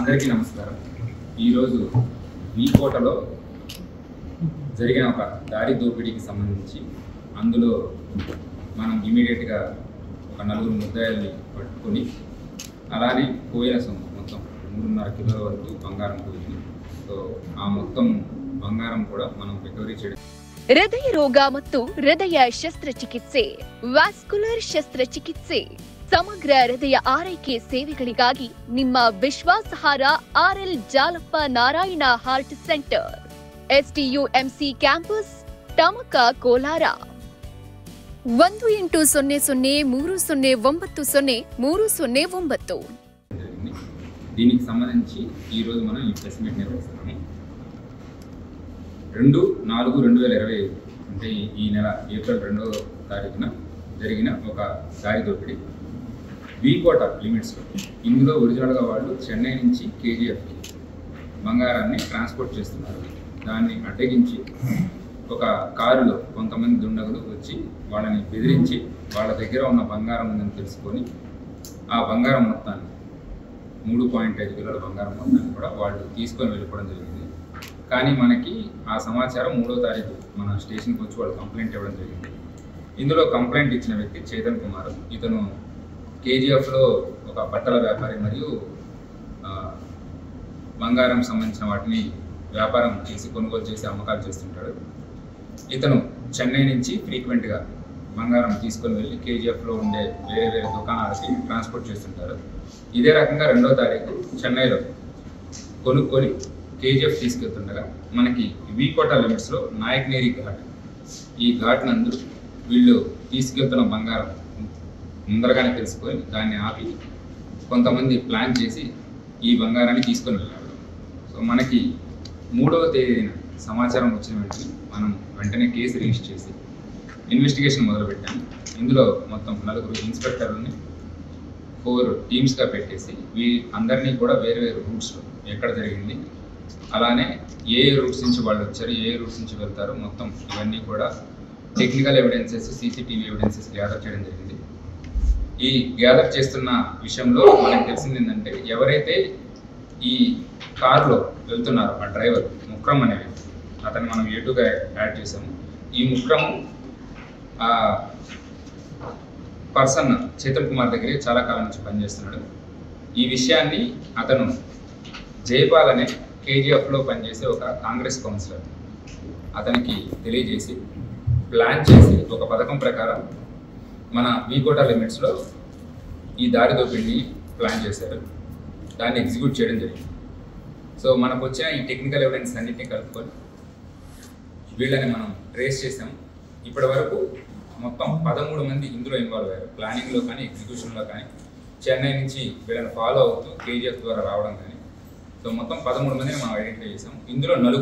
అందరికీ నమస్కారం. ఈరోజు ఈ కోటలో జరిగిన ఒక దారి దోపిడీకి సంబంధించి అందులో మనం ఇమీడియట్గా ఒక 4 ముద్దాయిల్ని పట్టుకొని అలానే పోయిన సొమ్ము మొత్తం 3.5 కిలోల వరకు బంగారం పోయింది. సో ఆ మొత్తం బంగారం కూడా మనం రికవరీ చేయడం. ಹೃದಯ ರೋಗ ಮತ್ತು ಹೃದಯ ಶಸ್ತ್ರಚಿಕಿತ್ಸೆ, ವಾಸ್ಕ್ಯುಲರ್ ಶಸ್ತ್ರಚಿಕಿತ್ಸೆ, ಸಮಗ್ರ ಹೃದಯ ಆರೈಕೆ ಸೇವೆಗಳಿಗಾಗಿ ನಿಮ್ಮ ವಿಶ್ವಾಸಾರ್ಹ RL Jalappa Narayana heart centre, STUMC campus, Tamaka, Kolar. 180030903009. దీనికి సంబంధించి ఈరోజు మనం ఈ ప్రెస్ మీట్ నిర్వహిస్తున్నాము. 2/4/2025 అంటే ఈ నెల ఏప్రిల్ 2వ తారీఖున జరిగిన ఒక దారి దోపిడీ వీకోట లిమిట్స్లో. ఇందులో ఒరిజినల్గా వాళ్ళు చెన్నై నుంచి కేజీఎఫ్కి బంగారాన్ని ట్రాన్స్పోర్ట్ చేస్తున్నారు. దాన్ని అడ్డగించి ఒక కారులో కొంతమంది దుండగులు వచ్చి వాళ్ళని బెదిరించి వాళ్ళ దగ్గర ఉన్న బంగారం ఉందని తెలుసుకొని ఆ బంగారం మొత్తాన్ని 3.5 కిలోల బంగారం మొత్తాన్ని కూడా వాళ్ళు తీసుకొని వెళ్ళిపోవడం జరిగింది. కానీ మనకి ఆ సమాచారం 3వ తారీఖు మన స్టేషన్కి వచ్చి వాళ్ళు కంప్లైంట్ ఇవ్వడం జరిగింది. ఇందులో కంప్లైంట్ ఇచ్చిన వ్యక్తి చేతన్ కుమార్. ఇతను కేజీఎఫ్లో ఒక బట్టల వ్యాపారి మరియు బంగారం సంబంధించిన వాటిని వ్యాపారం చేసి కొనుగోలు చేసి అమ్మకాలు చేస్తుంటాడు. ఇతను చెన్నై నుంచి ఫ్రీక్వెంట్గా బంగారం తీసుకొని వెళ్ళి కేజీఎఫ్లో ఉండే వేరే వేరే దుకాణాలకి ట్రాన్స్పోర్ట్ చేస్తుంటారు. ఇదే రకంగా 2వ తారీఖు చెన్నైలో కొనుక్కొని కేజీఎఫ్ తీసుకెళ్తుండగా మనకి వీకోట లిమిట్స్లో నాయక్నేరి ఘాట్, ఈ ఘాట్ నందు వీళ్ళు తీసుకెళ్తున్న బంగారం ముందరగానే తెలుసుకొని దాన్ని ఆపి కొంతమంది ప్లాన్ చేసి ఈ బంగారాన్ని తీసుకొని వెళ్ళారు. సో మనకి 3వ తేదీన సమాచారం వచ్చిన వెంటనే మనం వెంటనే కేసు రిజిస్టర్ చేసి ఇన్వెస్టిగేషన్ మొదలుపెట్టాము. ఇందులో మొత్తం 4 ఇన్స్పెక్టర్లని 4 టీమ్స్గా పెట్టేసి అందరినీ కూడా వేరే వేరే రూట్స్లో ఎక్కడ జరిగింది, అలానే ఏ రూట్స్ నుంచి వాళ్ళు వచ్చారు, ఏ రూట్స్ నుంచి వెళ్తారు, మొత్తం ఇవన్నీ కూడా technical evidences, CCTV evidences gather చేయడం జరిగింది. ఈ గ్యాదర్ చేస్తున్న విషయంలో మనకు తెలిసింది ఏంటంటే, ఎవరైతే ఈ కారులో వెళ్తున్నారో ఆ డ్రైవర్ ముక్రమ్ అనే వ్యక్తి, అతన్ని మనం ఏటుగా యాడ్ చేసాము. ఈ ముక్రమ్ ఆ పర్సన్ చేతన్ కుమార్ దగ్గరే చాలా కాలం నుంచి పనిచేస్తున్నాడు. ఈ విషయాన్ని అతను జైపాల్ అనే కేజీఎఫ్లో పనిచేసే ఒక కాంగ్రెస్ కౌన్సిలర్ అతనికి తెలియజేసి ప్లాన్ చేసి ఒక పథకం ప్రకారం మన వీకోట లిమిట్స్లో ఈ దారి దోపిడిని ప్లాన్ చేశారు. దాన్ని ఎగ్జిక్యూట్ చేయడం జరిగింది. సో మనకు వచ్చిన ఈ టెక్నికల్ ఎవిడెన్స్ అన్నింటినీ కలుపుకొని వీళ్ళని మనం ట్రేస్ చేసాము. ఇప్పటి వరకు మొత్తం 13 మంది ఇందులో ఇన్వాల్వ్ అయ్యారు. ప్లానింగ్లో కానీ ఎగ్జిక్యూషన్లో కానీ, చెన్నై నుంచి వీళ్ళని ఫాలో అవుతూ కేజీఎఫ్ ద్వారా రావడం కానీ. సో మొత్తం 13 మందిని మనం ఐడెంటిఫై చేసాం. ఇందులో 4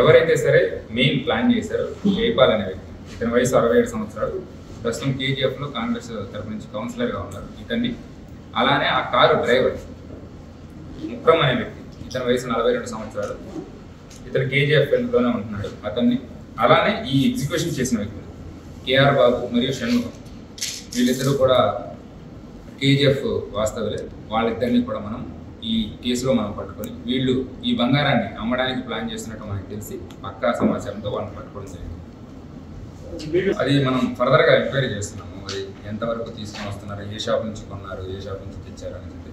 ఎవరైతే సరే మెయిన్ ప్లాన్ చేశారో జైపాల్ అనే వ్యక్తి, ఇతని వయసు 67 సంవత్సరాలు, ప్రస్తుతం కేజీఎఫ్లో కాంగ్రెస్ తరఫు నుంచి కౌన్సిలర్గా ఉన్నారు ఇతన్ని. అలానే ఆ కారు డ్రైవర్ ముక్రమ్ అనే వ్యక్తి, ఇతని వయసు 42 సంవత్సరాలు, ఇతను కేజీఎఫ్లోనే ఉంటున్నాడు అతన్ని. అలానే ఈ ఎగ్జిక్యూషన్ చేసిన వ్యక్తులు కేఆర్ బాబు మరియు షణ్ముఖం, వీళ్ళిద్దరూ కూడా కేజీఎఫ్ వాస్తవులే. వాళ్ళిద్దరిని కూడా మనం ఈ కేసులో మనం పట్టుకొని వీళ్ళు ఈ బంగారాన్ని అమ్మడానికి ప్లాన్ చేస్తున్నట్టు మనకు తెలిసి పక్కా సమాచారంతో వాళ్ళని పట్టుకోవడం జరిగింది. అది మనం ఫర్దర్గా ఎంక్వైరీ చేస్తున్నాము. అది ఎంతవరకు తీసుకొని వస్తున్నారు, ఏ షాప్ నుంచి కొన్నారు, ఏ షాప్ నుంచి తెచ్చారు అనేది.